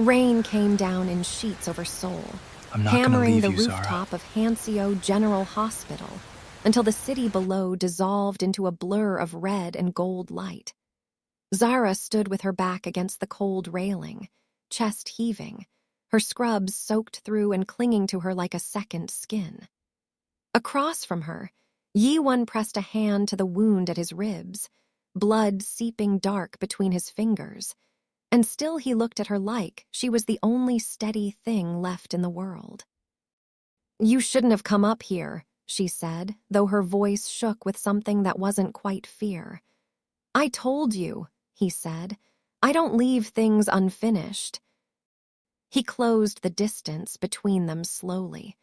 Rain came down in sheets over Seoul, I'm not gonna hammering leave the you, Zara. rooftop of Hanseo General Hospital until the city below dissolved into a blur of red and gold light. Zara stood with her back against the cold railing, chest heaving, her scrubs soaked through and clinging to her like a second skin. Across from her, Yi-won pressed a hand to the wound at his ribs, blood seeping dark between his fingers, and still he looked at her like she was the only steady thing left in the world. "You shouldn't have come up here," she said, though her voice shook with something that wasn't quite fear. "I told you," he said. "I don't leave things unfinished." He closed the distance between them slowly,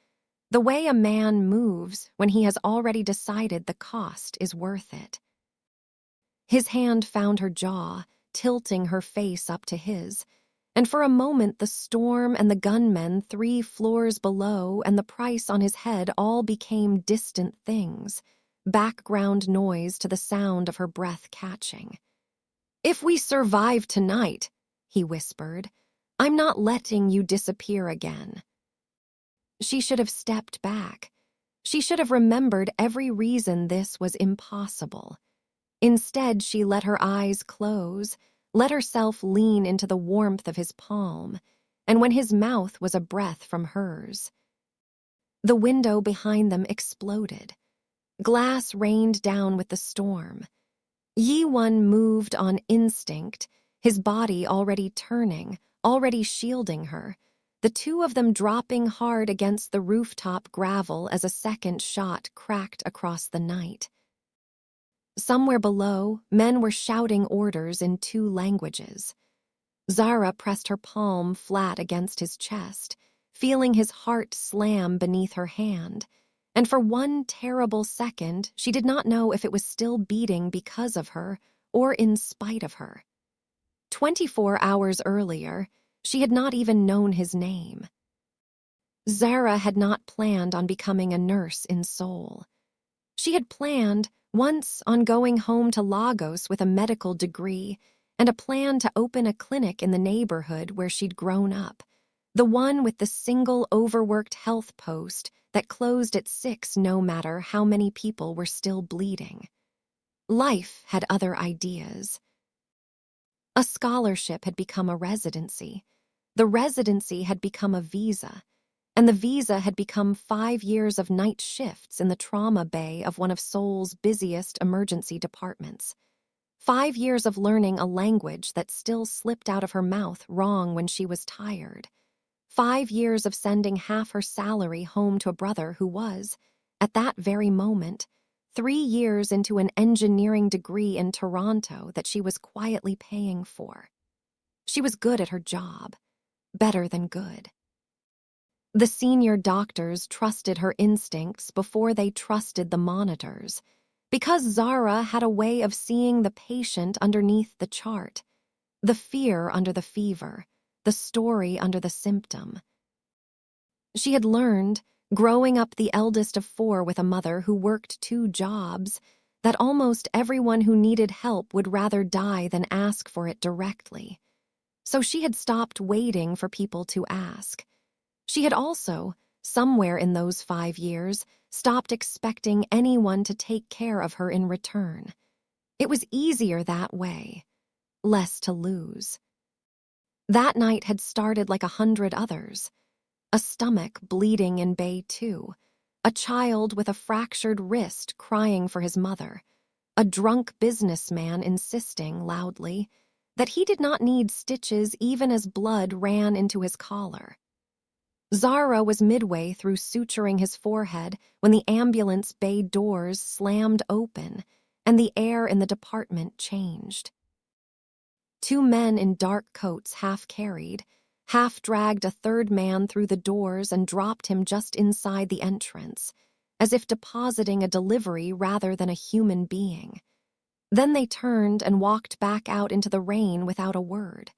the way a man moves when he has already decided the cost is worth it. His hand found her jaw, tilting her face up to his, and for a moment the storm and the gunmen 3 floors below and the price on his head all became distant things, background noise to the sound of her breath catching. "If we survive tonight," he whispered, "I'm not letting you disappear again." She should have stepped back. She should have remembered every reason this was impossible. Instead, she let her eyes close, let herself lean into the warmth of his palm, and when his mouth was a breath from hers. The window behind them exploded. Glass rained down with the storm. Yi-won moved on instinct, his body already turning, already shielding her, the two of them dropping hard against the rooftop gravel as a second shot cracked across the night. Somewhere below, men were shouting orders in 2 languages. Zara pressed her palm flat against his chest, feeling his heart slam beneath her hand, and for one terrible second she did not know if it was still beating because of her or in spite of her. 24 hours earlier, she had not even known his name. Zara had not planned on becoming a nurse in Seoul. She had planned once on going home to Lagos with a medical degree and a plan to open a clinic in the neighborhood where she'd grown up, the one with the single overworked health post that closed at 6 no matter how many people were still bleeding. Life had other ideas. A scholarship had become a residency. The residency had become a visa, and the visa had become 5 years of night shifts in the trauma bay of one of Seoul's busiest emergency departments. 5 years of learning a language that still slipped out of her mouth wrong when she was tired. 5 years of sending half her salary home to a brother who was, at that very moment, 3 years into an engineering degree in Toronto that she was quietly paying for. She was good at her job, better than good. The senior doctors trusted her instincts before they trusted the monitors, because Zara had a way of seeing the patient underneath the chart, the fear under the fever, the story under the symptom. She had learned, growing up the eldest of 4 with a mother who worked 2 jobs, that almost everyone who needed help would rather die than ask for it directly. So she had stopped waiting for people to ask. She had also, somewhere in those 5 years, stopped expecting anyone to take care of her in return. It was easier that way, less to lose. That night had started like 100 others. A stomach bleeding in Bay 2, a child with a fractured wrist crying for his mother, a drunk businessman insisting loudly that he did not need stitches even as blood ran into his collar. Zara was midway through suturing his forehead when the ambulance bay doors slammed open and the air in the department changed. 2 men in dark coats half-carried, half-dragged a third man through the doors and dropped him just inside the entrance, as if depositing a delivery rather than a human being. Then they turned and walked back out into the rain without a word.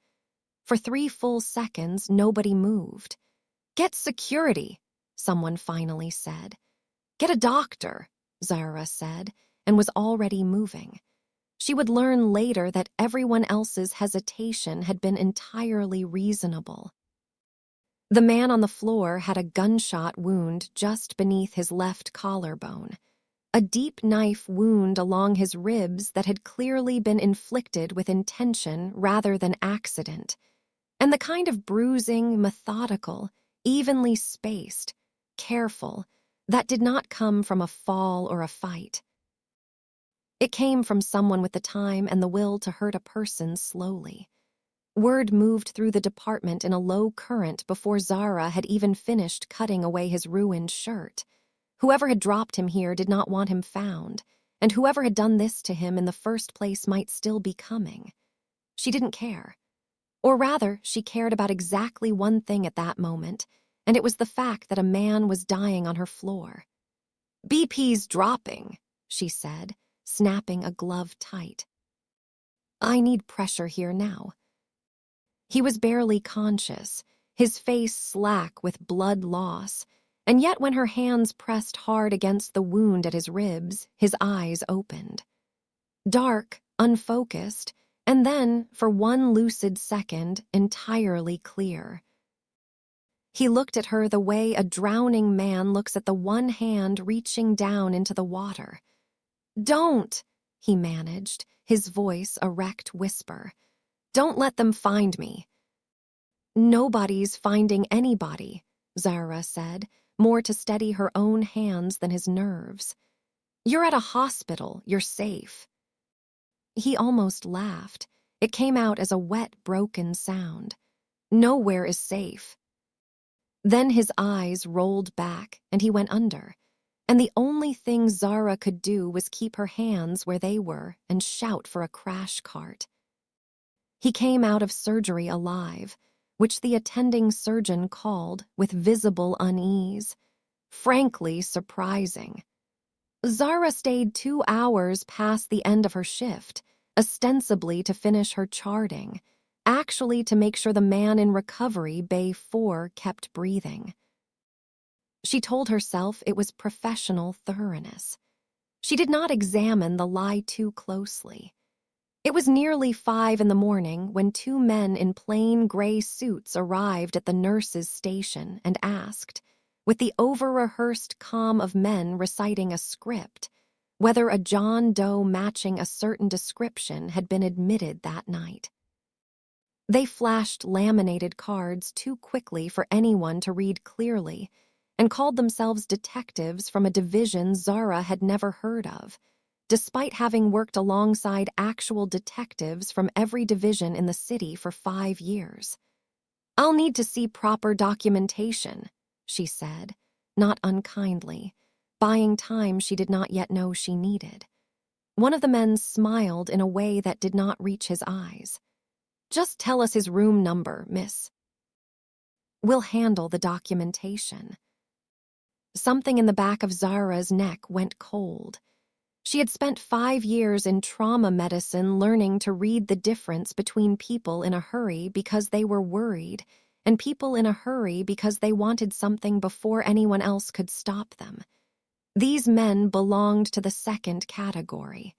For 3 full seconds, nobody moved. "Get security," someone finally said. "Get a doctor," Zara said, and was already moving. She would learn later that everyone else's hesitation had been entirely reasonable. The man on the floor had a gunshot wound just beneath his left collarbone, a deep knife wound along his ribs that had clearly been inflicted with intention rather than accident, and the kind of bruising, methodical, evenly spaced, careful, that did not come from a fall or a fight. It came from someone with the time and the will to hurt a person slowly. Word moved through the department in a low current before Zara had even finished cutting away his ruined shirt. Whoever had dropped him here did not want him found, and whoever had done this to him in the first place might still be coming. She didn't care. Or rather, she cared about exactly one thing at that moment, and it was the fact that a man was dying on her floor. "BP's dropping," she said, snapping a glove tight. "I need pressure here now." He was barely conscious, his face slack with blood loss, and yet when her hands pressed hard against the wound at his ribs, his eyes opened. Dark, unfocused, and then, for one lucid second, entirely clear. He looked at her the way a drowning man looks at the one hand reaching down into the water. "Don't," he managed, his voice a wrecked whisper. "Don't let them find me." "Nobody's finding anybody," Zara said, more to steady her own hands than his nerves. "You're at a hospital, you're safe." He almost laughed. It came out as a wet, broken sound. "Nowhere is safe." Then his eyes rolled back and he went under, and the only thing Zara could do was keep her hands where they were and shout for a crash cart. He came out of surgery alive, which the attending surgeon called, with visible unease, frankly surprising. Zara stayed 2 hours past the end of her shift, ostensibly to finish her charting, actually to make sure the man in recovery Bay 4 kept breathing. She told herself it was professional thoroughness. She did not examine the lie too closely. It was nearly 5 a.m. when 2 men in plain gray suits arrived at the nurse's station and asked, with the over-rehearsed calm of men reciting a script, whether a John Doe matching a certain description had been admitted that night. They flashed laminated cards too quickly for anyone to read clearly and called themselves detectives from a division Zara had never heard of, despite having worked alongside actual detectives from every division in the city for 5 years. "I'll need to see proper documentation," she said, not unkindly, buying time she did not yet know she needed. One of the men smiled in a way that did not reach his eyes. "Just tell us his room number, miss. We'll handle the documentation." Something in the back of Zara's neck went cold. She had spent 5 years in trauma medicine learning to read the difference between people in a hurry because they were worried and people in a hurry because they wanted something before anyone else could stop them. These men belonged to the second category.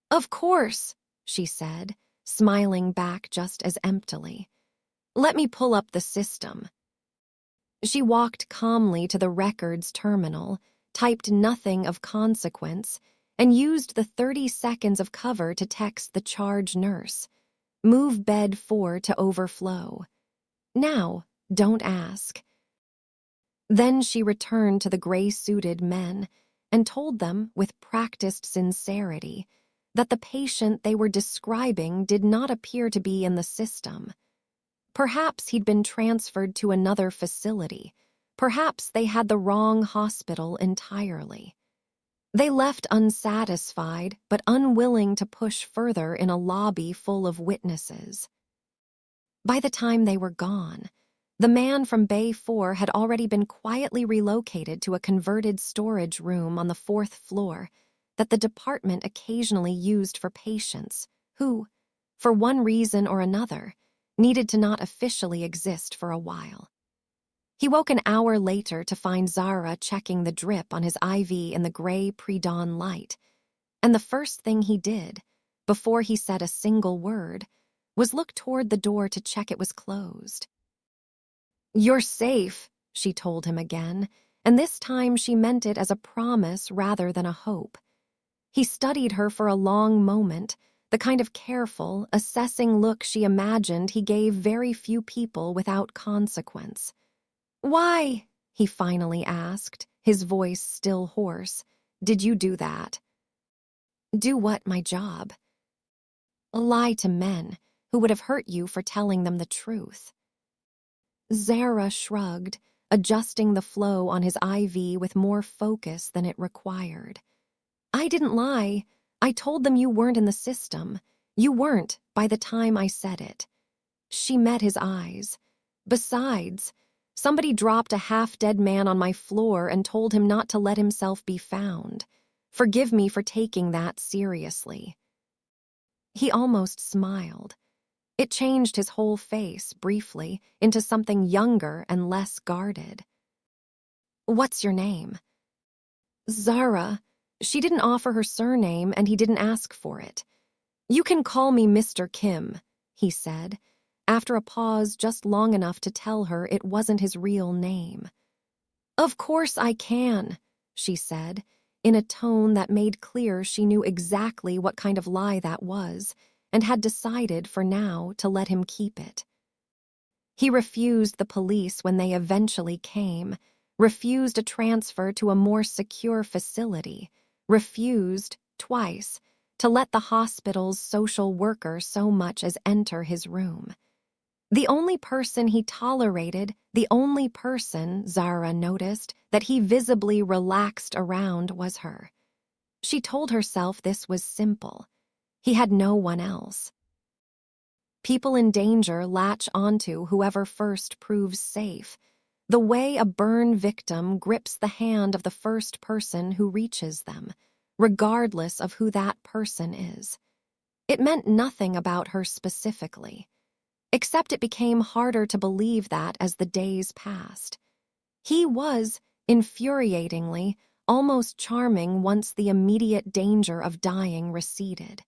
"Of course," she said, smiling back just as emptily. "Let me pull up the system." She walked calmly to the records terminal, typed nothing of consequence, and used the 30 seconds of cover to text the charge nurse. "Move bed 4 to overflow. Now, don't ask." Then she returned to the gray-suited men and told them, with practiced sincerity, that the patient they were describing did not appear to be in the system. Perhaps he'd been transferred to another facility. Perhaps they had the wrong hospital entirely. They left unsatisfied but unwilling to push further in a lobby full of witnesses. By the time they were gone, the man from Bay 4 had already been quietly relocated to a converted storage room on the 4th floor that the department occasionally used for patients who, for one reason or another, needed to not officially exist for a while. He woke an hour later to find Zara checking the drip on his IV in the gray pre-dawn light, and the first thing he did before he said a single word, was look toward the door to check it was closed. "You're safe," she told him again, and this time she meant it as a promise rather than a hope. He studied her for a long moment, the kind of careful, assessing look she imagined he gave very few people without consequence. "Why?" he finally asked, his voice still hoarse. "Did you do that?" "Do what, my job?" "Lie to men who would have hurt you for telling them the truth." Zara shrugged, adjusting the flow on his IV with more focus than it required. "I didn't lie. I told them you weren't in the system. You weren't by the time I said it." She met his eyes. "Besides, somebody dropped a half-dead man on my floor and told him not to let himself be found. Forgive me for taking that seriously." He almost smiled. It changed his whole face, briefly, into something younger and less guarded. "What's your name?" "Zara." She didn't offer her surname, and he didn't ask for it. "You can call me Mr. Kim," he said, after a pause just long enough to tell her it wasn't his real name. "Of course I can," she said, in a tone that made clear she knew exactly what kind of lie that was, and had decided for now to let him keep it. He refused the police when they eventually came, refused a transfer to a more secure facility, refused, twice, to let the hospital's social worker so much as enter his room. The only person he tolerated, the only person, Zara noticed, that he visibly relaxed around was her. She told herself this was simple. He had no one else. People in danger latch onto whoever first proves safe, the way a burn victim grips the hand of the first person who reaches them, regardless of who that person is. It meant nothing about her specifically, except it became harder to believe that as the days passed. He was, infuriatingly, almost charming once the immediate danger of dying receded.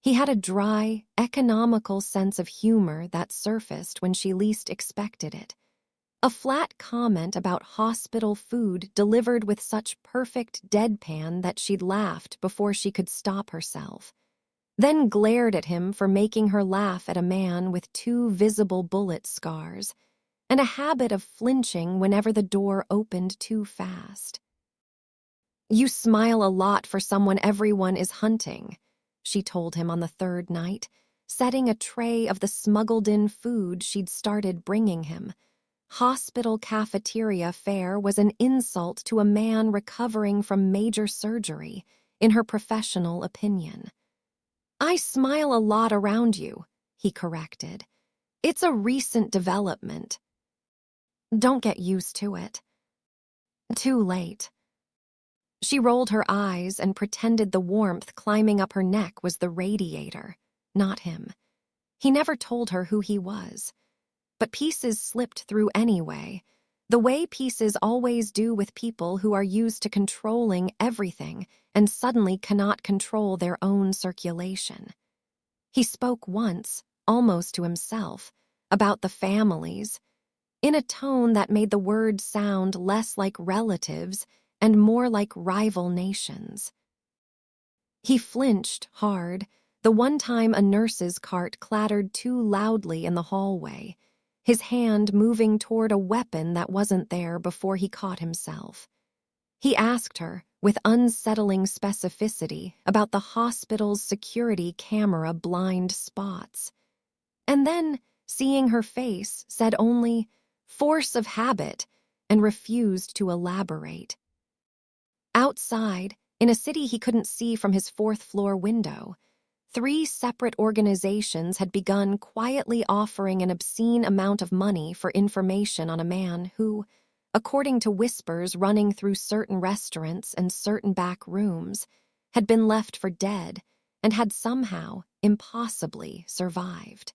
He had a dry, economical sense of humor that surfaced when she least expected it. A flat comment about hospital food delivered with such perfect deadpan that she'd laughed before she could stop herself, then glared at him for making her laugh at a man with 2 visible bullet scars, and a habit of flinching whenever the door opened too fast. "You smile a lot for someone everyone is hunting," she told him on the 3rd night, setting a tray of the smuggled-in food she'd started bringing him. Hospital cafeteria fare was an insult to a man recovering from major surgery, in her professional opinion. "I smile a lot around you," he corrected. "It's a recent development." "Don't get used to it." Too late. She rolled her eyes and pretended the warmth climbing up her neck was the radiator, not him. He never told her who he was. But pieces slipped through anyway, the way pieces always do with people who are used to controlling everything and suddenly cannot control their own circulation. He spoke once, almost to himself, about the families, in a tone that made the words sound less like relatives and more like rival nations. He flinched hard, the one time a nurse's cart clattered too loudly in the hallway, his hand moving toward a weapon that wasn't there before he caught himself. He asked her, with unsettling specificity, about the hospital's security camera blind spots. And then, seeing her face, said only, "Force of habit," and refused to elaborate. Outside, in a city he couldn't see from his 4th-floor window, 3 separate organizations had begun quietly offering an obscene amount of money for information on a man who, according to whispers running through certain restaurants and certain back rooms, had been left for dead and had somehow, impossibly, survived.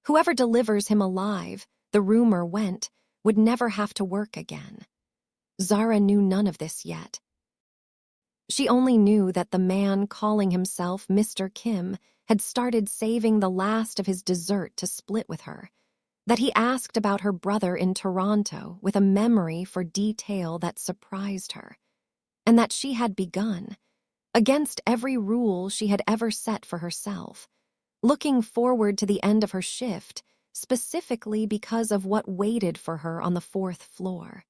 Whoever delivers him alive, the rumor went, would never have to work again. Zara knew none of this yet. She only knew that the man calling himself Mr. Kim had started saving the last of his dessert to split with her, that he asked about her brother in Toronto with a memory for detail that surprised her, and that she had begun, against every rule she had ever set for herself, looking forward to the end of her shift specifically because of what waited for her on the fourth floor.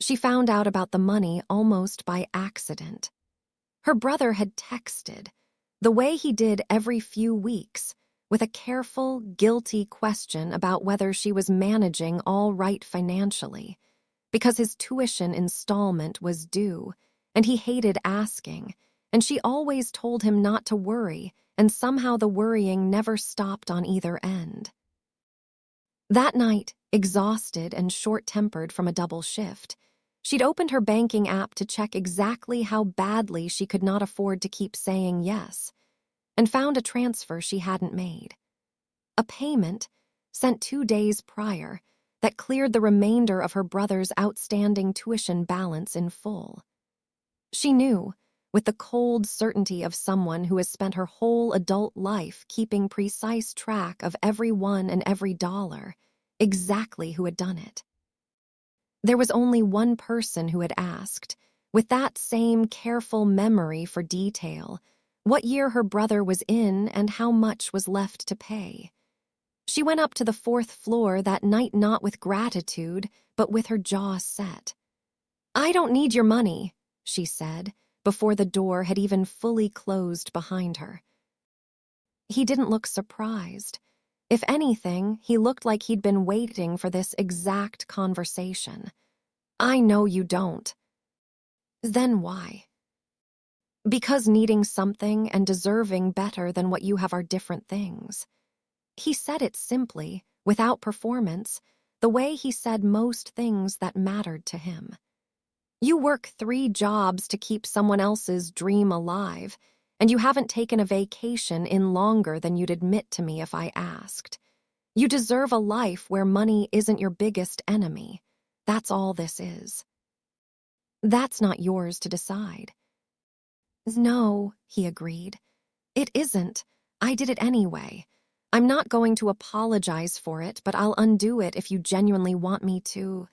She found out about the money almost by accident. Her brother had texted, the way he did every few weeks, with a careful, guilty question about whether she was managing all right financially, because his tuition installment was due, and he hated asking, and she always told him not to worry, and somehow the worrying never stopped on either end. That night, exhausted and short-tempered from a double shift, she'd opened her banking app to check exactly how badly she could not afford to keep saying yes, and found a transfer she hadn't made. A payment, sent 2 days prior, that cleared the remainder of her brother's outstanding tuition balance in full. She knew, with the cold certainty of someone who has spent her whole adult life keeping precise track of every one and every dollar, exactly who had done it. There was only one person who had asked, with that same careful memory for detail, what year her brother was in and how much was left to pay. She went up to the fourth floor that night not with gratitude, but with her jaw set. "I don't need your money," she said, before the door had even fully closed behind her. He didn't look surprised. If anything, he looked like he'd been waiting for this exact conversation. "I know you don't." "Then why?" "Because needing something and deserving better than what you have are different things." He said it simply, without performance, the way he said most things that mattered to him. You work 3 jobs to keep someone else's dream alive, and you haven't taken a vacation in longer than you'd admit to me if I asked. You deserve a life where money isn't your biggest enemy. That's all this is. That's not yours to decide. "No," he agreed. "It isn't. I did it anyway. I'm not going to apologize for it, but I'll undo it if you genuinely want me to."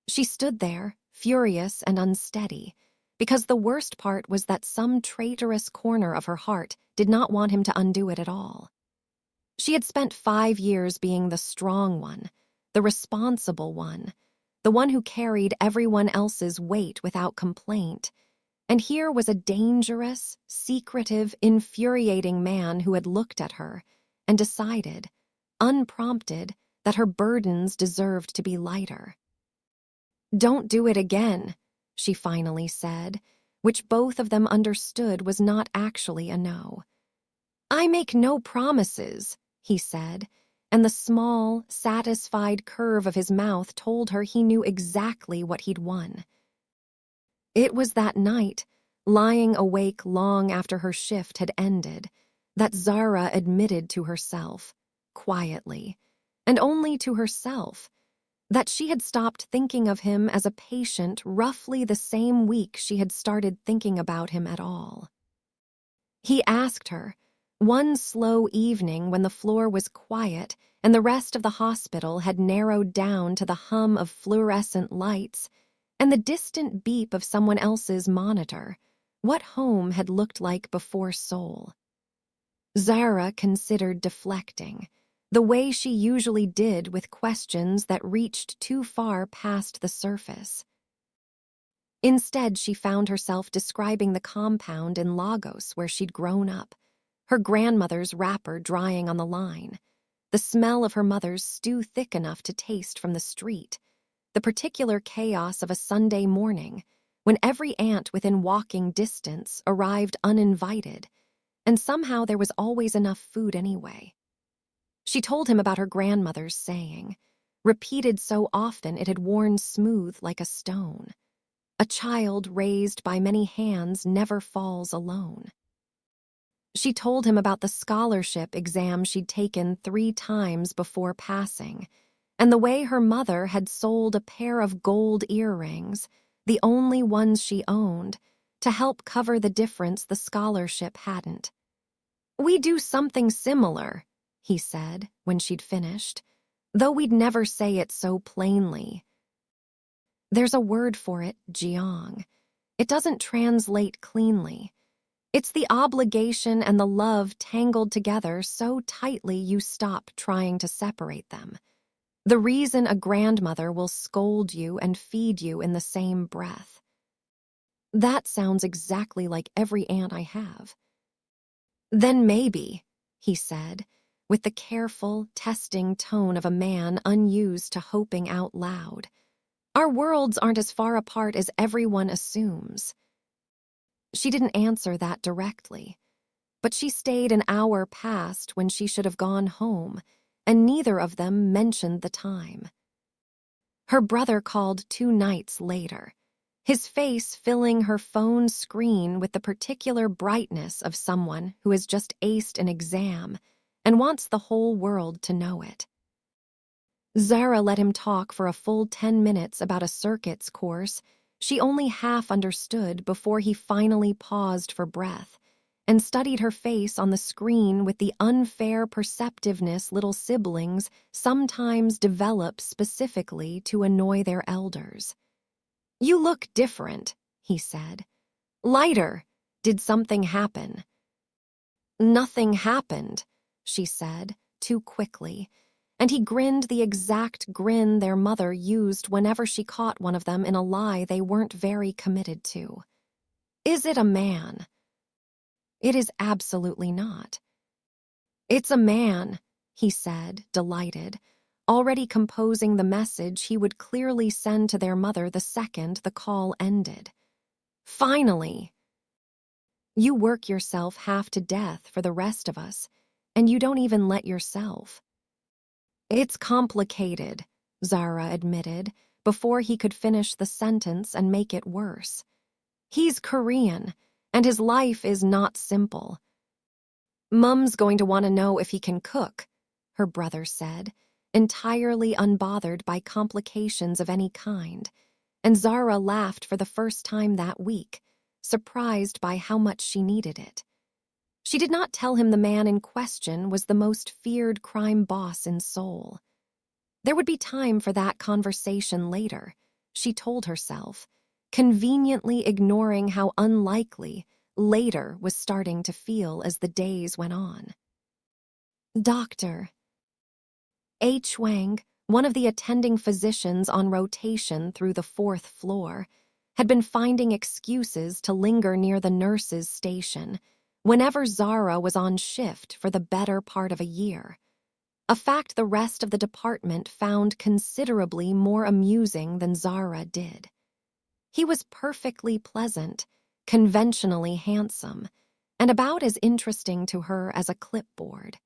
She stood there, furious and unsteady, because the worst part was that some traitorous corner of her heart did not want him to undo it at all. She had spent 5 years being the strong one, the responsible one, the one who carried everyone else's weight without complaint, and here was a dangerous, secretive, infuriating man who had looked at her and decided, unprompted, that her burdens deserved to be lighter. "Don't do it again," she finally said, which both of them understood was not actually a no. "I make no promises," he said, and the small, satisfied curve of his mouth told her he knew exactly what he'd won. It was that night, lying awake long after her shift had ended, that Zara admitted to herself, quietly, and only to herself, that she had stopped thinking of him as a patient roughly the same week she had started thinking about him at all. He asked her, one slow evening when the floor was quiet and the rest of the hospital had narrowed down to the hum of fluorescent lights and the distant beep of someone else's monitor, what home had looked like before Seoul. Zara considered deflecting, the way she usually did with questions that reached too far past the surface. Instead, she found herself describing the compound in Lagos where she'd grown up, her grandmother's wrapper drying on the line, the smell of her mother's stew thick enough to taste from the street, the particular chaos of a Sunday morning when every aunt within walking distance arrived uninvited, and somehow there was always enough food anyway. She told him about her grandmother's saying, repeated so often it had worn smooth like a stone. A child raised by many hands never falls alone. She told him about the scholarship exam she'd taken 3 times before passing, and the way her mother had sold a pair of gold earrings, the only ones she owned, to help cover the difference the scholarship hadn't. "We do something similar," he said when she'd finished, "though we'd never say it so plainly. There's a word for it, Jiang. It doesn't translate cleanly. It's the obligation and the love tangled together so tightly you stop trying to separate them. The reason a grandmother will scold you and feed you in the same breath. That sounds exactly like every aunt I have." "Then maybe," he said, with the careful, testing tone of a man unused to hoping out loud, "our worlds aren't as far apart as everyone assumes." She didn't answer that directly, but she stayed an hour past when she should have gone home, and neither of them mentioned the time. Her brother called 2 nights later, his face filling her phone screen with the particular brightness of someone who has just aced an exam and wants the whole world to know it. Zara let him talk for a full 10 minutes about a circuits course she only half understood before he finally paused for breath and studied her face on the screen with the unfair perceptiveness little siblings sometimes develop specifically to annoy their elders. "You look different," he said. "Lighter. Did something happen?" "Nothing happened," she said, too quickly, and he grinned the exact grin their mother used whenever she caught one of them in a lie they weren't very committed to. "Is it a man?" "It is absolutely not." "It's a man," he said, delighted, already composing the message he would clearly send to their mother the second the call ended. "Finally!" "You work yourself half to death for the rest of us, and you don't even let yourself." "It's complicated," Zara admitted, before he could finish the sentence and make it worse. "He's Korean, and his life is not simple." "Mum's going to want to know if he can cook," her brother said, entirely unbothered by complications of any kind, and Zara laughed for the first time that week, surprised by how much she needed it. She did not tell him the man in question was the most feared crime boss in Seoul. There would be time for that conversation later, she told herself, conveniently ignoring how unlikely later was starting to feel as the days went on. Dr. H. Wang, one of the attending physicians on rotation through the 4th floor, had been finding excuses to linger near the nurses' station whenever Zara was on shift for the better part of a year, a fact the rest of the department found considerably more amusing than Zara did. He was perfectly pleasant, conventionally handsome, and about as interesting to her as a clipboard.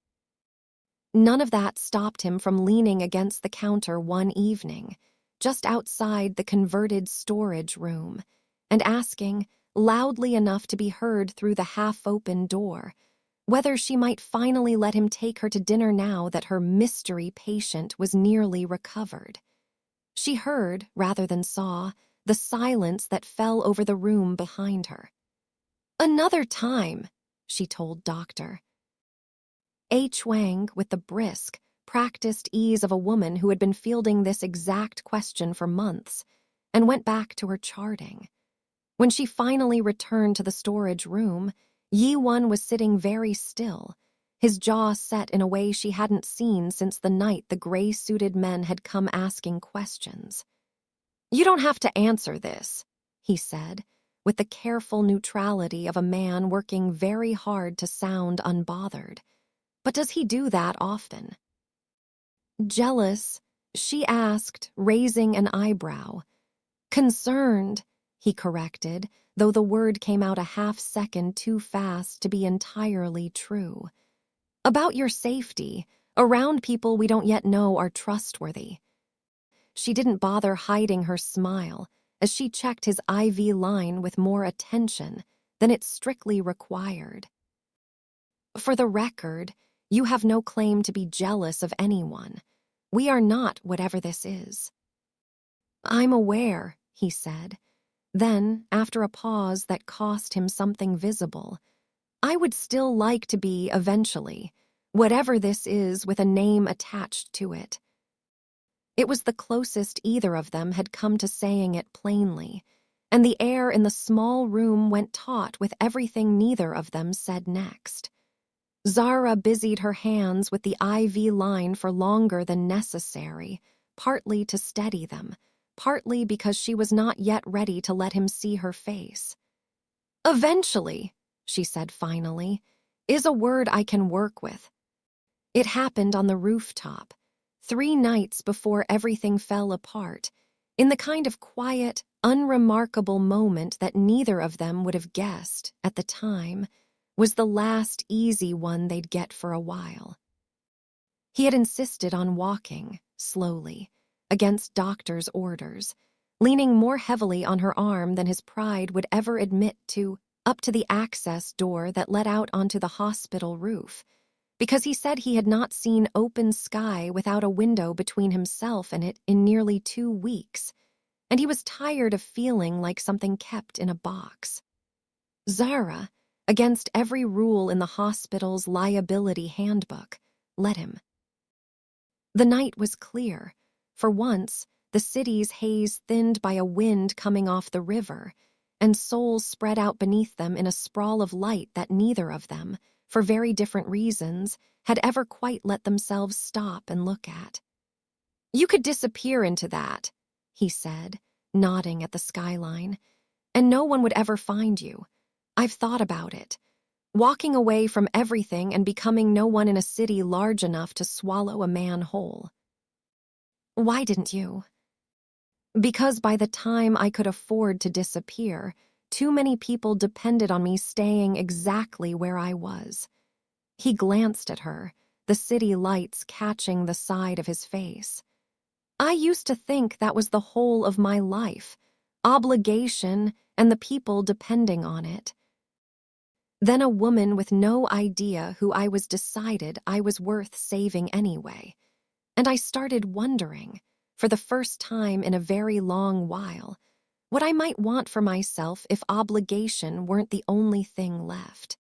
None of that stopped him from leaning against the counter one evening, just outside the converted storage room, and asking, loudly enough to be heard through the half-open door, whether she might finally let him take her to dinner now that her mystery patient was nearly recovered. She heard, rather than saw, the silence that fell over the room behind her. "Another time," she told Doctor. H. Wang, with the brisk, practiced ease of a woman who had been fielding this exact question for months, and went back to her charting. When she finally returned to the storage room, Yi-won was sitting very still, his jaw set in a way she hadn't seen since the night the gray-suited men had come asking questions. "You don't have to answer this," he said, with the careful neutrality of a man working very hard to sound unbothered. But does he do that often? "Jealous?" she asked, raising an eyebrow. "Concerned," he corrected, though the word came out a half-second too fast to be entirely true. "About your safety, around people we don't yet know are trustworthy." She didn't bother hiding her smile as she checked his IV line with more attention than it strictly required. "For the record, you have no claim to be jealous of anyone. We are not whatever this is." "I'm aware," he said. Then, after a pause that cost him something visible, "I would still like to be eventually, whatever this is with a name attached to it." It was the closest either of them had come to saying it plainly, and the air in the small room went taut with everything neither of them said next. Zara busied her hands with the IV line for longer than necessary, partly to steady them, partly because she was not yet ready to let him see her face. "Eventually," she said finally, "is a word I can work with. It happened on the rooftop, 3 nights before everything fell apart, in the kind of quiet, unremarkable moment that neither of them would have guessed, at the time, was the last easy one they'd get for a while." He had insisted on walking, slowly, against doctor's orders, leaning more heavily on her arm than his pride would ever admit to, up to the access door that led out onto the hospital roof, because he said he had not seen open sky without a window between himself and it in nearly 2 weeks, and he was tired of feeling like something kept in a box. Zara, against every rule in the hospital's liability handbook, let him. The night was clear. For once, the city's haze thinned by a wind coming off the river, and Seoul spread out beneath them in a sprawl of light that neither of them, for very different reasons, had ever quite let themselves stop and look at. "You could disappear into that," he said, nodding at the skyline, "and no one would ever find you. I've thought about it. Walking away from everything and becoming no one in a city large enough to swallow a man whole." "Why didn't you?" "Because by the time I could afford to disappear, too many people depended on me staying exactly where I was." He glanced at her, the city lights catching the side of his face. "I used to think that was the whole of my life, obligation and the people depending on it. Then a woman with no idea who I was decided I was worth saving anyway. And I started wondering, for the first time in a very long while, what I might want for myself if obligation weren't the only thing left."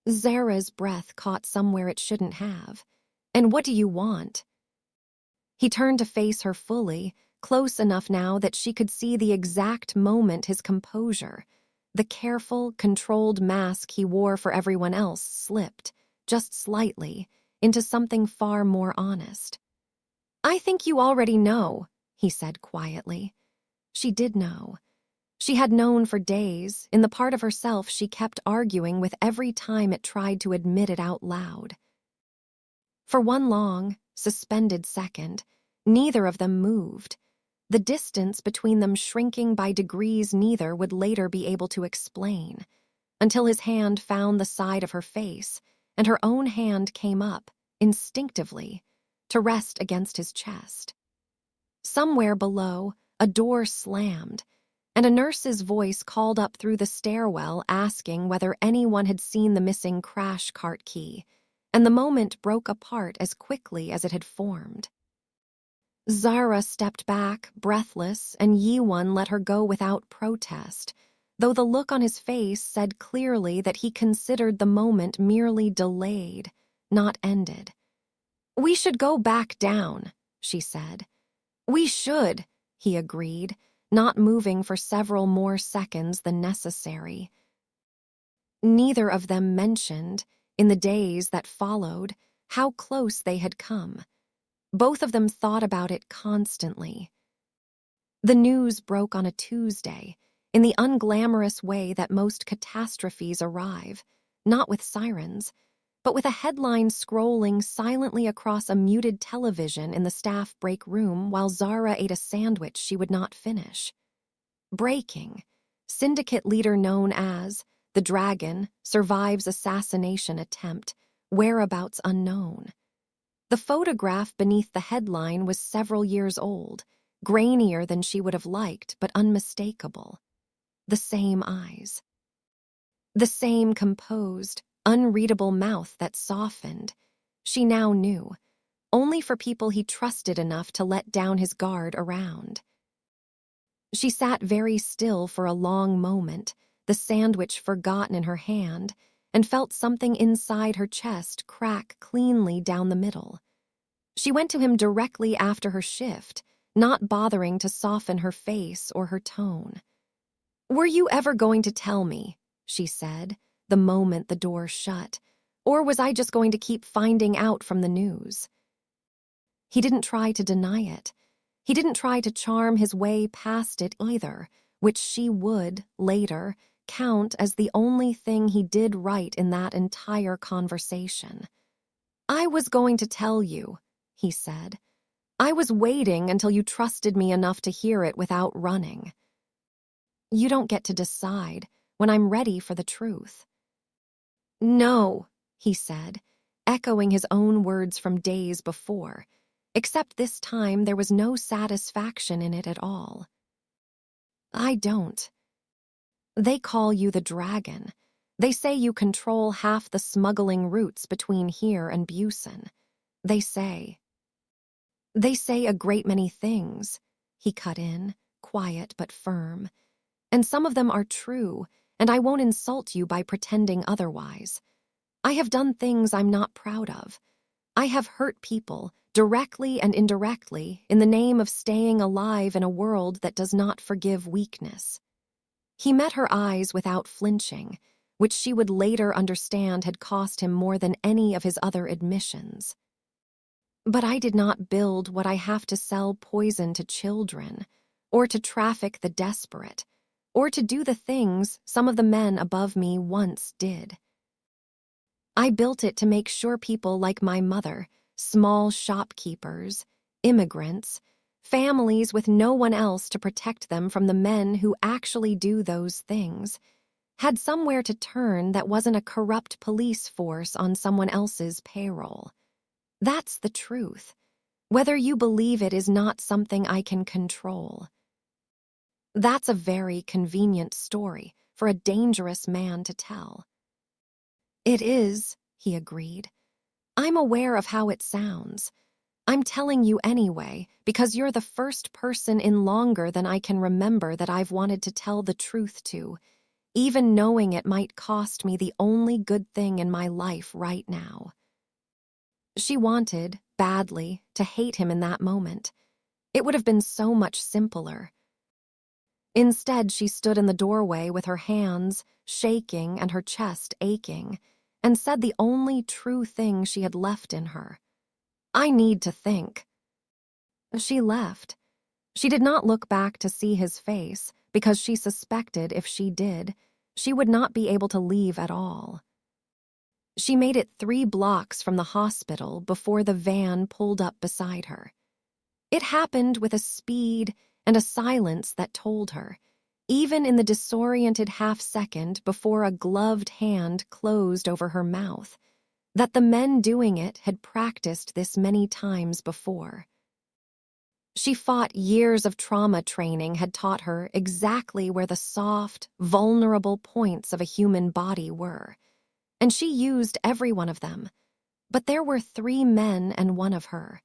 Zara's breath caught somewhere it shouldn't have. "And what do you want?" He turned to face her fully, close enough now that she could see the exact moment his composure, the careful, controlled mask he wore for everyone else, slipped, just slightly, into something far more honest. "I think you already know," he said quietly. She did know. She had known for days, in the part of herself she kept arguing with every time it tried to admit it out loud. For one long, suspended second, neither of them moved, the distance between them shrinking by degrees neither would later be able to explain, until his hand found the side of her face, and her own hand came up, instinctively, to rest against his chest. Somewhere below, a door slammed, and a nurse's voice called up through the stairwell asking whether anyone had seen the missing crash cart key, and the moment broke apart as quickly as it had formed. Zara stepped back, breathless, and Yiwon let her go without protest, though the look on his face said clearly that he considered the moment merely delayed, not ended. "We should go back down," she said. "We should," he agreed, not moving for several more seconds than necessary. Neither of them mentioned, in the days that followed, how close they had come. Both of them thought about it constantly. The news broke on a Tuesday, in the unglamorous way that most catastrophes arrive, not with sirens, but with a headline scrolling silently across a muted television in the staff break room while Zara ate a sandwich she would not finish. Breaking. Syndicate leader known as the Dragon survives assassination attempt, whereabouts unknown. The photograph beneath the headline was several years old, grainier than she would have liked, but unmistakable. The same eyes. The same composed, unreadable mouth that softened. She now knew, only for people he trusted enough to let down his guard around. She sat very still for a long moment, the sandwich forgotten in her hand, and felt something inside her chest crack cleanly down the middle. She went to him directly after her shift, not bothering to soften her face or her tone. "Were you ever going to tell me," she said, the moment the door shut, "or was I just going to keep finding out from the news?" He didn't try to deny it. He didn't try to charm his way past it either, which she would, later, count as the only thing he did right in that entire conversation. "I was going to tell you," he said. "I was waiting until you trusted me enough to hear it without running." "You don't get to decide when I'm ready for the truth." "No," he said, echoing his own words from days before, except this time there was no satisfaction in it at all. "I don't. They call you the dragon. They say you control half the smuggling routes between here and Busan. They say a great many things," he cut in, quiet but firm. "And some of them are true, and I won't insult you by pretending otherwise. I have done things I'm not proud of. I have hurt people, directly and indirectly, in the name of staying alive in a world that does not forgive weakness." He met her eyes without flinching, which she would later understand had cost him more than any of his other admissions. "But I did not build what I have to sell poison to children, or to traffic the desperate, or to do the things some of the men above me once did. I built it to make sure people like my mother, small shopkeepers, immigrants, families with no one else to protect them from the men who actually do those things, had somewhere to turn that wasn't a corrupt police force on someone else's payroll. That's the truth. Whether you believe it is not something I can control." That's a very convenient story for a dangerous man to tell. "It is," he agreed. "I'm aware of how it sounds. I'm telling you anyway, because you're the first person in longer than I can remember that I've wanted to tell the truth to, even knowing it might cost me the only good thing in my life right now." She wanted, badly, to hate him in that moment. It would have been so much simpler. Instead, she stood in the doorway with her hands shaking and her chest aching, and said the only true thing she had left in her. "I need to think." She left. She did not look back to see his face, because she suspected if she did, she would not be able to leave at all. She made it 3 blocks from the hospital before the van pulled up beside her. It happened with a speed and a silence that told her, even in the disoriented half-second before a gloved hand closed over her mouth, that the men doing it had practiced this many times before. She fought years of trauma training had taught her exactly where the soft, vulnerable points of a human body were, and she used every one of them. But there were 3 men and one of her,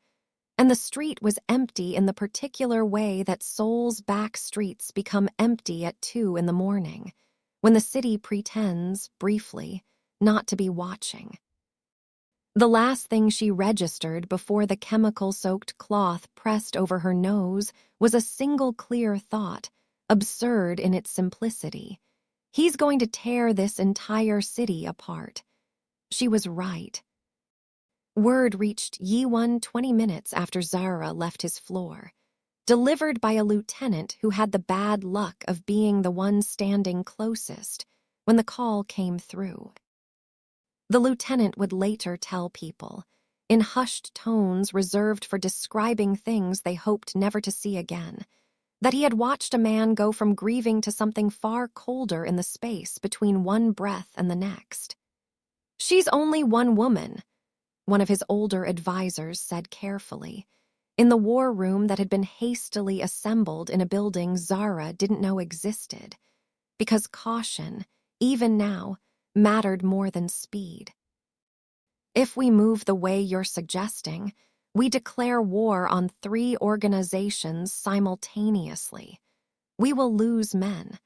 and the street was empty in the particular way that Seoul's back streets become empty at 2 in the morning, when the city pretends, briefly, not to be watching. The last thing she registered before the chemical-soaked cloth pressed over her nose was a single clear thought, absurd in its simplicity. He's going to tear this entire city apart. She was right. Word reached Yiwon 20 minutes after Zara left his floor, delivered by a lieutenant who had the bad luck of being the one standing closest when the call came through. The lieutenant would later tell people, in hushed tones reserved for describing things they hoped never to see again, that he had watched a man go from grieving to something far colder in the space between one breath and the next. "She's only one woman," one of his older advisors said carefully, in the war room that had been hastily assembled in a building Zara didn't know existed, because caution, even now, mattered more than speed. "If we move the way you're suggesting, we declare war on 3 organizations simultaneously. We will lose men.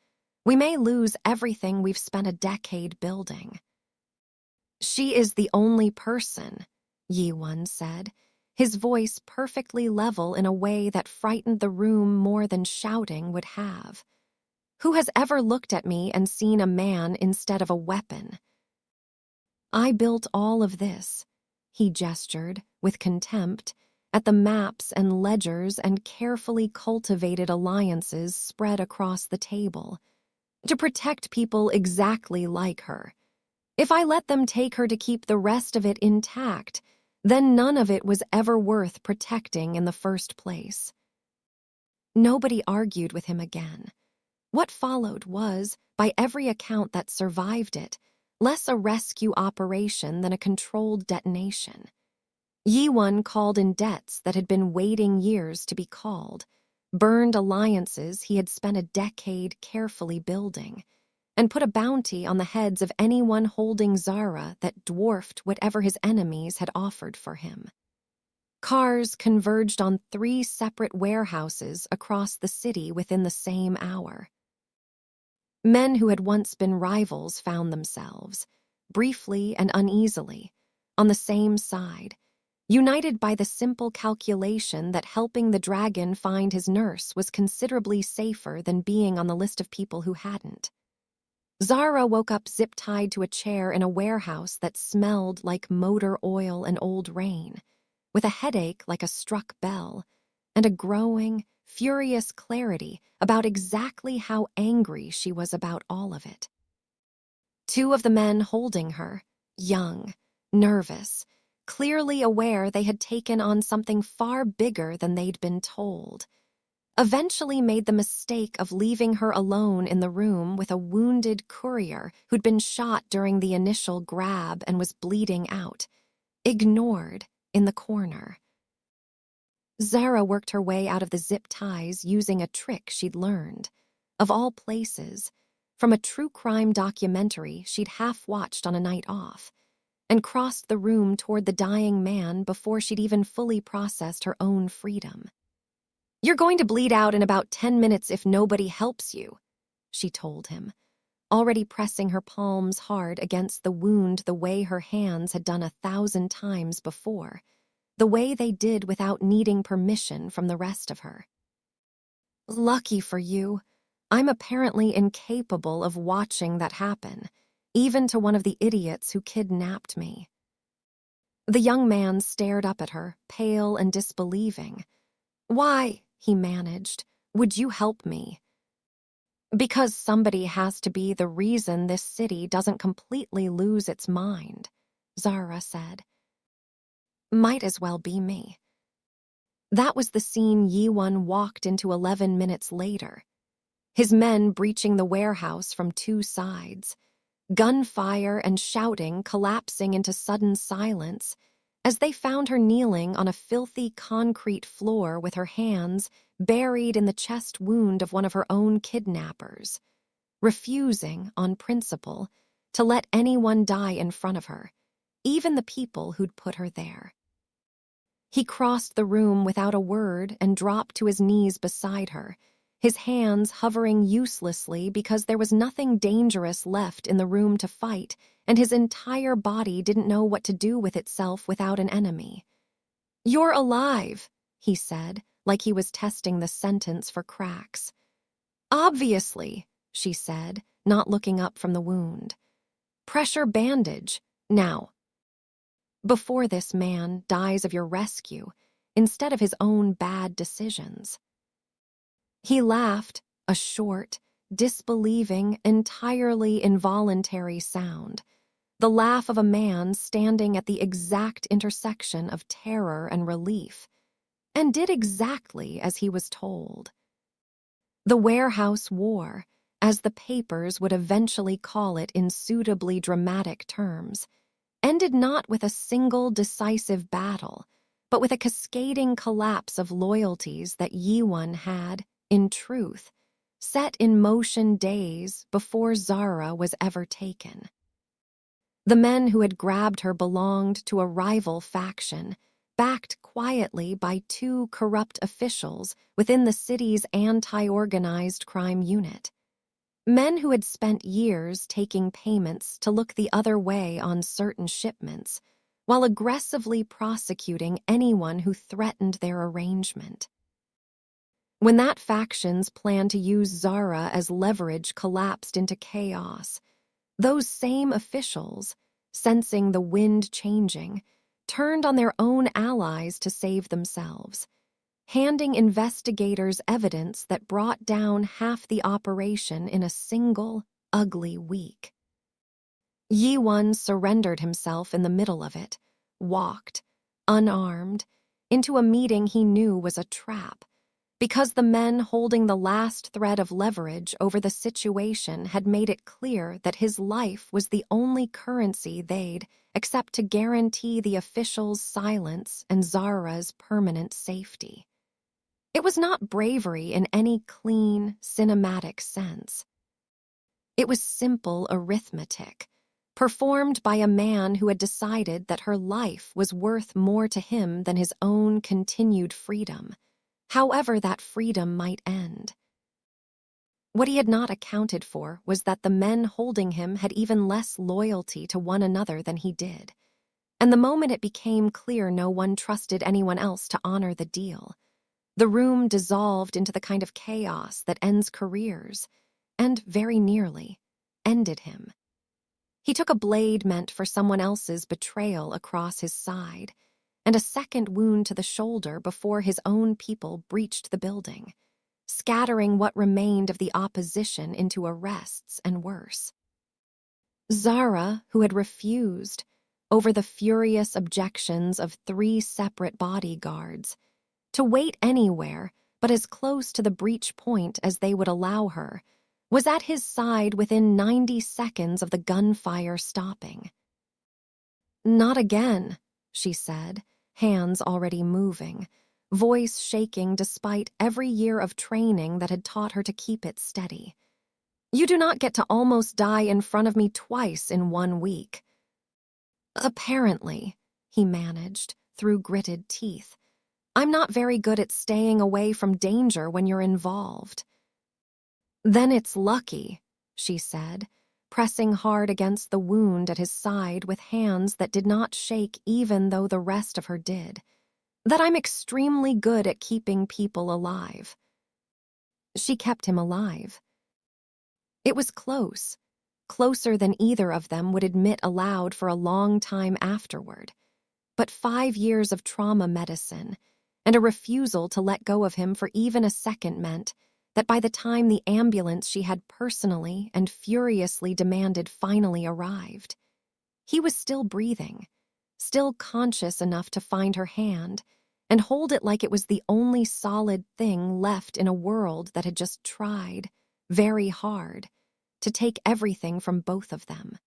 We may lose everything we've spent a decade building. She is the only person, Yi-won said, his voice perfectly level in a way that frightened the room more than shouting would have. Who has ever looked at me and seen a man instead of a weapon? I built all of this, he gestured, with contempt, at the maps and ledgers and carefully cultivated alliances spread across the table, to protect people exactly like her. If I let them take her to keep the rest of it intact, then none of it was ever worth protecting in the first place. Nobody argued with him again. What followed was, by every account that survived it, less a rescue operation than a controlled detonation. Yi-won called in debts that had been waiting years to be called, burned alliances he had spent a decade carefully building, and put a bounty on the heads of anyone holding Zara that dwarfed whatever his enemies had offered for him. Cars converged on 3 separate warehouses across the city within the same hour. Men who had once been rivals found themselves, briefly and uneasily, on the same side, united by the simple calculation that helping the dragon find his nurse was considerably safer than being on the list of people who hadn't. Zara woke up zip-tied to a chair in a warehouse that smelled like motor oil and old rain, with a headache like a struck bell, and a growing, furious clarity about exactly how angry she was about all of it. 2 of the men holding her, young, nervous, clearly aware they had taken on something far bigger than they'd been told, eventually made the mistake of leaving her alone in the room with a wounded courier who'd been shot during the initial grab and was bleeding out, ignored in the corner. Zara worked her way out of the zip ties using a trick she'd learned, of all places, from a true crime documentary she'd half-watched on a night off, and crossed the room toward the dying man before she'd even fully processed her own freedom. "You're going to bleed out in about 10 minutes if nobody helps you," she told him, already pressing her palms hard against the wound the way her hands had done 1,000 times before, the way they did without needing permission from the rest of her. "Lucky for you, I'm apparently incapable of watching that happen, even to one of the idiots who kidnapped me." The young man stared up at her, pale and disbelieving. "Why," he managed, "would you help me?" "Because somebody has to be the reason this city doesn't completely lose its mind," Zara said. "Might as well be me." That was the scene Yi-won walked into 11 minutes later. His men breaching the warehouse from 2 sides, gunfire and shouting collapsing into sudden silence as they found her kneeling on a filthy concrete floor with her hands buried in the chest wound of one of her own kidnappers, refusing, on principle, to let anyone die in front of her, even the people who'd put her there. He crossed the room without a word and dropped to his knees beside her, his hands hovering uselessly because there was nothing dangerous left in the room to fight, and his entire body didn't know what to do with itself without an enemy. "You're alive," he said, like he was testing the sentence for cracks. "Obviously," she said, not looking up from the wound. "Pressure bandage, now." "Before this man dies of your rescue, instead of his own bad decisions." He laughed, a short, disbelieving, entirely involuntary sound, the laugh of a man standing at the exact intersection of terror and relief, and did exactly as he was told. The warehouse war, as the papers would eventually call it in suitably dramatic terms, ended not with a single decisive battle, but with a cascading collapse of loyalties that Yi-won had, in truth, set in motion days before Zara was ever taken. The men who had grabbed her belonged to a rival faction, backed quietly by two corrupt officials within the city's anti-organized crime unit. Men who had spent years taking payments to look the other way on certain shipments, while aggressively prosecuting anyone who threatened their arrangement. When that faction's plan to use Zara as leverage collapsed into chaos, those same officials, sensing the wind changing, turned on their own allies to save themselves, handing investigators evidence that brought down half the operation in a single, ugly week. Yi-won surrendered himself in the middle of it, walked, unarmed, into a meeting he knew was a trap, because the men holding the last thread of leverage over the situation had made it clear that his life was the only currency they'd accept to guarantee the officials' silence and Zara's permanent safety. It was not bravery in any clean, cinematic sense. It was simple arithmetic, performed by a man who had decided that her life was worth more to him than his own continued freedom, however that freedom might end. What he had not accounted for was that the men holding him had even less loyalty to one another than he did, and the moment it became clear no one trusted anyone else to honor the deal, the room dissolved into the kind of chaos that ends careers, and very nearly ended him. He took a blade meant for someone else's betrayal across his side, and a second wound to the shoulder before his own people breached the building, scattering what remained of the opposition into arrests and worse. Zara, who had refused, over the furious objections of 3 separate bodyguards, to wait anywhere but as close to the breach point as they would allow her, was at his side within 90 seconds of the gunfire stopping. "Not again," she said, hands already moving, voice shaking despite every year of training that had taught her to keep it steady. "You do not get to almost die in front of me twice in 1 week." "Apparently," he managed, through gritted teeth, "I'm not very good at staying away from danger when you're involved." "Then it's lucky," she said, pressing hard against the wound at his side with hands that did not shake even though the rest of her did, "that I'm extremely good at keeping people alive." She kept him alive. It was close, closer than either of them would admit aloud for a long time afterward, but 5 years of trauma medicine and a refusal to let go of him for even a second meant that by the time the ambulance she had personally and furiously demanded finally arrived, he was still breathing, still conscious enough to find her hand and hold it like it was the only solid thing left in a world that had just tried, very hard, to take everything from both of them.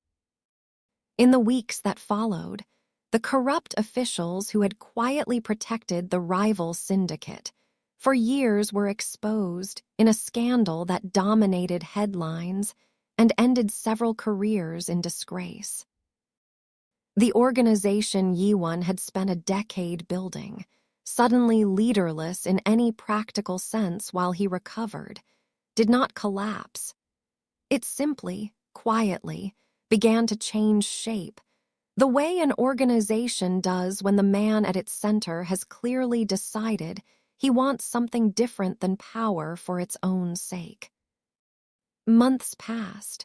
In the weeks that followed, the corrupt officials who had quietly protected the rival syndicate for years were exposed in a scandal that dominated headlines and ended several careers in disgrace. The organization Yi-won had spent a decade building, suddenly leaderless in any practical sense while he recovered, did not collapse. It simply, quietly, began to change shape, the way an organization does when the man at its center has clearly decided he wants something different than power for its own sake. Months passed.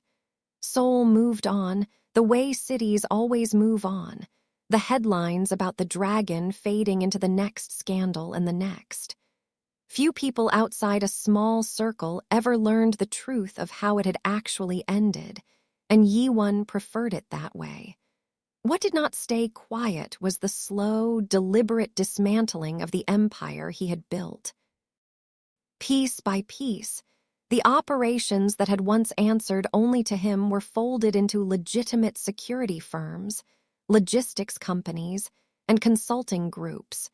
Seoul moved on the way cities always move on, the headlines about the dragon fading into the next scandal and the next. Few people outside a small circle ever learned the truth of how it had actually ended, and Yi-won preferred it that way. What did not stay quiet was the slow, deliberate dismantling of the empire he had built. Piece by piece, the operations that had once answered only to him were folded into legitimate security firms, logistics companies, and consulting groups,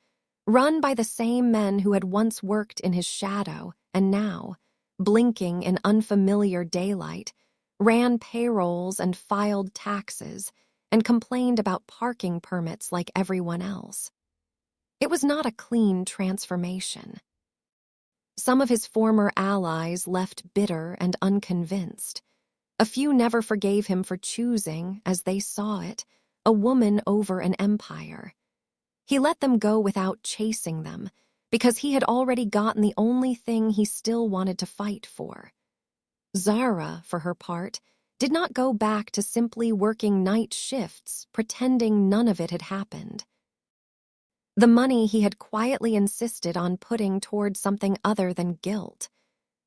run by the same men who had once worked in his shadow and now, blinking in unfamiliar daylight, ran payrolls and filed taxes, and complained about parking permits like everyone else. It was not a clean transformation. Some of his former allies left bitter and unconvinced. A few never forgave him for choosing, as they saw it, a woman over an empire. He let them go without chasing them, because he had already gotten the only thing he still wanted to fight for. Zara, for her part, did not go back to simply working night shifts, pretending none of it had happened. The money he had quietly insisted on putting toward something other than guilt.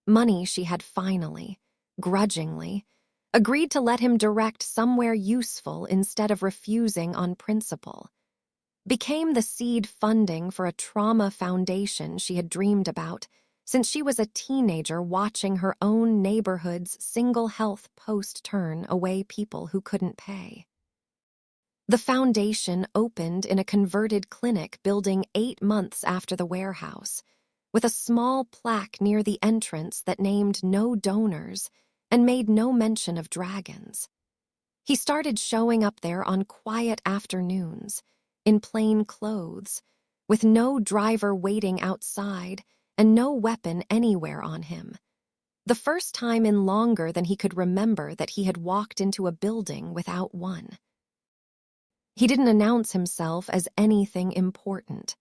Money she had finally, grudgingly, agreed to let him direct somewhere useful instead of refusing on principle. Became the seed funding for a trauma foundation she had dreamed about since she was a teenager watching her own neighborhood's single health post turn away people who couldn't pay. The foundation opened in a converted clinic building 8 months after the warehouse, with a small plaque near the entrance that named no donors and made no mention of dragons. He started showing up there on quiet afternoons, in plain clothes, with no driver waiting outside and no weapon anywhere on him. The first time in longer than he could remember that he had walked into a building without one. He didn't announce himself as anything important.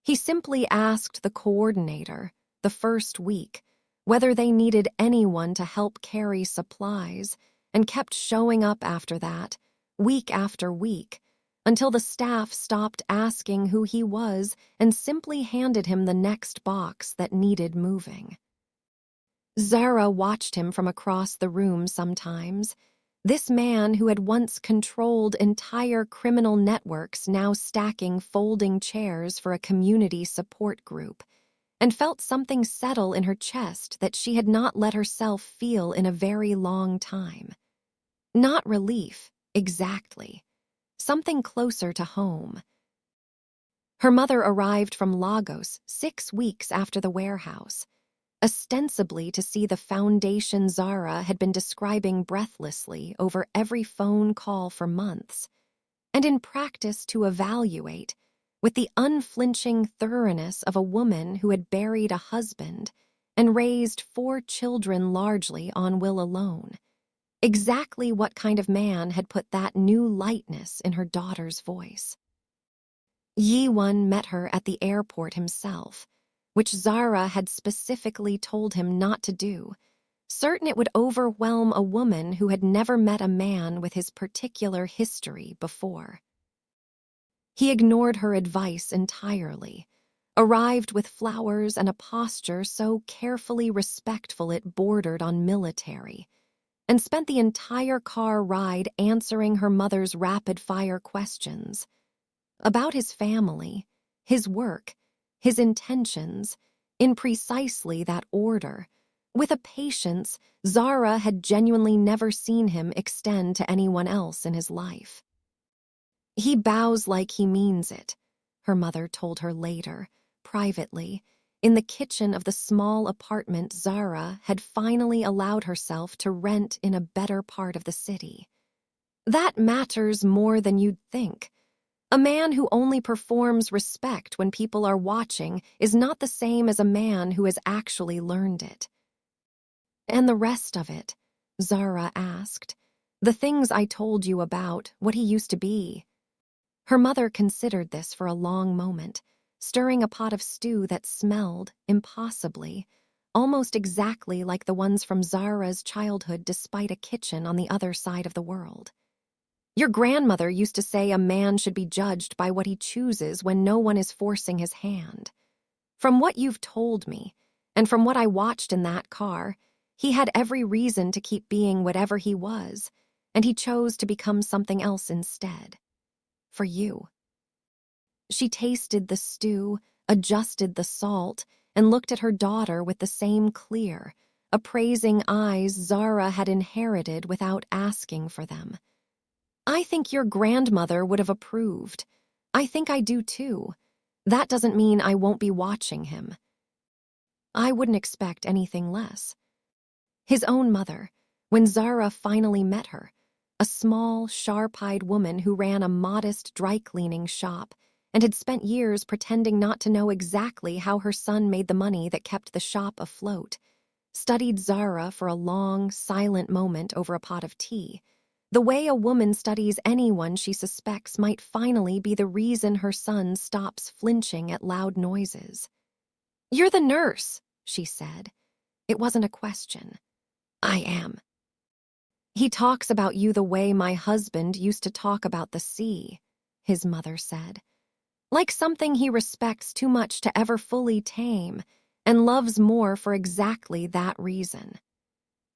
He simply asked the coordinator, the first week, whether they needed anyone to help carry supplies, and kept showing up after that, week after week, until the staff stopped asking who he was and simply handed him the next box that needed moving. Zara watched him from across the room sometimes. This man who had once controlled entire criminal networks now stacking folding chairs for a community support group, and felt something settle in her chest that she had not let herself feel in a very long time. Not relief, exactly. Something closer to home. Her mother arrived from Lagos 6 weeks after the warehouse, ostensibly to see the foundation Zara had been describing breathlessly over every phone call for months, and in practice to evaluate, with the unflinching thoroughness of a woman who had buried a husband and raised 4 children largely on will alone, exactly what kind of man had put that new lightness in her daughter's voice. Yi-won met her at the airport himself, which Zara had specifically told him not to do, certain it would overwhelm a woman who had never met a man with his particular history before. He ignored her advice entirely, arrived with flowers and a posture so carefully respectful it bordered on military, and spent the entire car ride answering her mother's rapid-fire questions about his family, his work, his intentions, in precisely that order, with a patience Zara had genuinely never seen him extend to anyone else in his life. He bows like he means it, her mother told her later, privately, in the kitchen of the small apartment Zara had finally allowed herself to rent in a better part of the city. That matters more than you'd think. A man who only performs respect when people are watching is not the same as a man who has actually learned it. And the rest of it, Zara asked. The things I told you about, what he used to be. Her mother considered this for a long moment, stirring a pot of stew that smelled, impossibly, almost exactly like the ones from Zara's childhood despite a kitchen on the other side of the world. Your grandmother used to say a man should be judged by what he chooses when no one is forcing his hand. From what you've told me, and from what I watched in that car, he had every reason to keep being whatever he was, and he chose to become something else instead. For you. She tasted the stew, adjusted the salt, and looked at her daughter with the same clear, appraising eyes Zara had inherited without asking for them. I think your grandmother would have approved. I think I do too. That doesn't mean I won't be watching him. I wouldn't expect anything less. His own mother, when Zara finally met her, a small, sharp-eyed woman who ran a modest dry-cleaning shop and had spent years pretending not to know exactly how her son made the money that kept the shop afloat, studied Zara for a long, silent moment over a pot of tea, the way a woman studies anyone she suspects might finally be the reason her son stops flinching at loud noises. "You're the nurse," she said. It wasn't a question. "I am." "He talks about you the way my husband used to talk about the sea," his mother said. "Like something he respects too much to ever fully tame, and loves more for exactly that reason."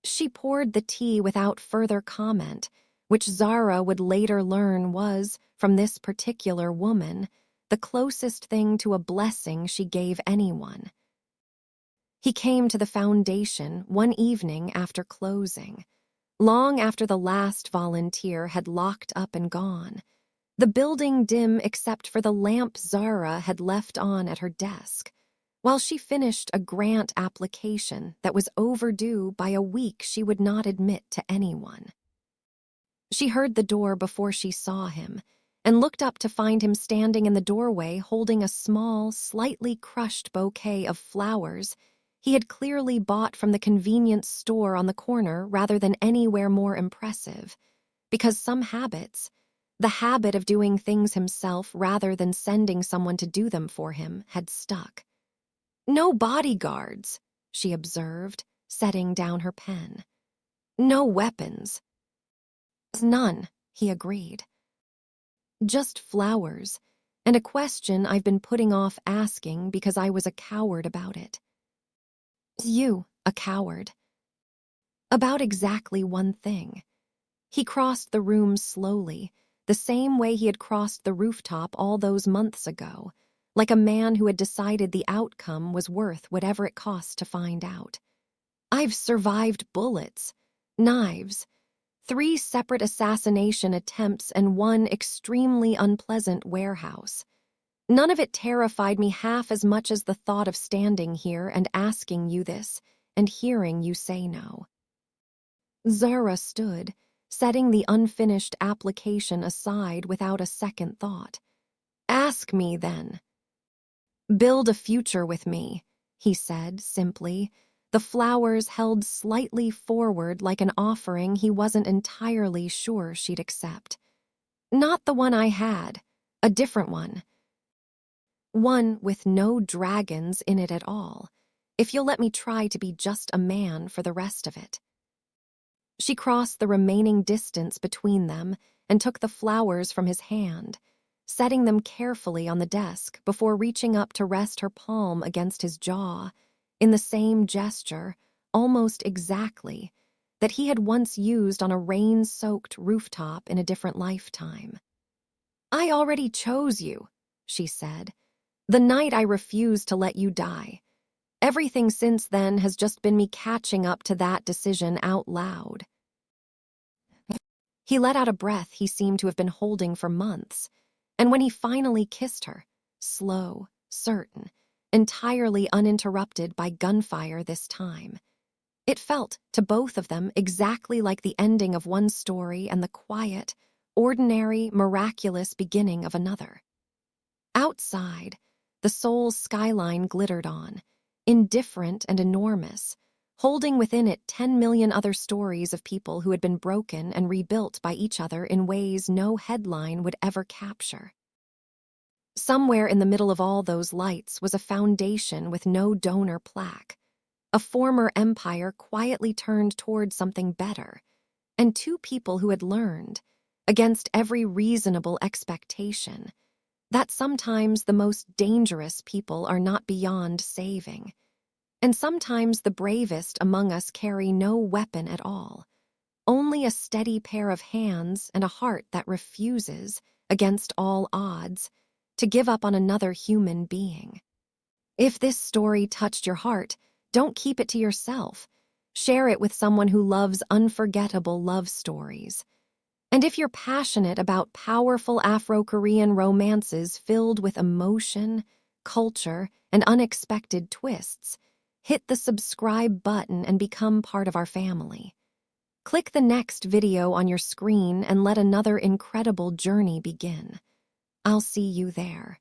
She poured the tea without further comment, which Zara would later learn was, from this particular woman, the closest thing to a blessing she gave anyone. He came to the foundation one evening after closing, long after the last volunteer had locked up and gone, the building dim except for the lamp Zara had left on at her desk, while she finished a grant application that was overdue by a week she would not admit to anyone. She heard the door before she saw him, and looked up to find him standing in the doorway holding a small, slightly crushed bouquet of flowers he had clearly bought from the convenience store on the corner rather than anywhere more impressive, because some habits, the habit of doing things himself rather than sending someone to do them for him, had stuck. "No bodyguards," she observed, setting down her pen. "No weapons." "None," he agreed. "Just flowers, and a question I've been putting off asking because I was a coward about it." "You, a coward?" "About exactly one thing." He crossed the room slowly, the same way he had crossed the rooftop all those months ago, like a man who had decided the outcome was worth whatever it cost to find out. "I've survived bullets, knives, 3 separate assassination attempts and one extremely unpleasant warehouse. None of it terrified me half as much as the thought of standing here and asking you this and hearing you say no." Zara stood, setting the unfinished application aside without a second thought. "Ask me, then." "Build a future with me," he said simply, the flowers held slightly forward like an offering he wasn't entirely sure she'd accept. "Not the one I had, a different one. One with no dragons in it at all, if you'll let me try to be just a man for the rest of it." She crossed the remaining distance between them and took the flowers from his hand, setting them carefully on the desk before reaching up to rest her palm against his jaw, in the same gesture, almost exactly, that he had once used on a rain-soaked rooftop in a different lifetime. "I already chose you," she said, "the night I refused to let you die. Everything since then has just been me catching up to that decision out loud." He let out a breath he seemed to have been holding for months, and when he finally kissed her, slow, certain, entirely uninterrupted by gunfire this time, it felt, to both of them, exactly like the ending of one story and the quiet, ordinary, miraculous beginning of another. Outside, the Seoul skyline glittered on, indifferent and enormous, holding within it 10 million other stories of people who had been broken and rebuilt by each other in ways no headline would ever capture. Somewhere in the middle of all those lights was a foundation with no donor plaque, a former empire quietly turned toward something better, and 2 people who had learned, against every reasonable expectation, that sometimes the most dangerous people are not beyond saving, and sometimes the bravest among us carry no weapon at all, only a steady pair of hands and a heart that refuses, against all odds, to give up on another human being. If this story touched your heart, don't keep it to yourself. Share it with someone who loves unforgettable love stories. And if you're passionate about powerful Afro-Korean romances filled with emotion, culture, and unexpected twists, hit the subscribe button and become part of our family. Click the next video on your screen and let another incredible journey begin. I'll see you there.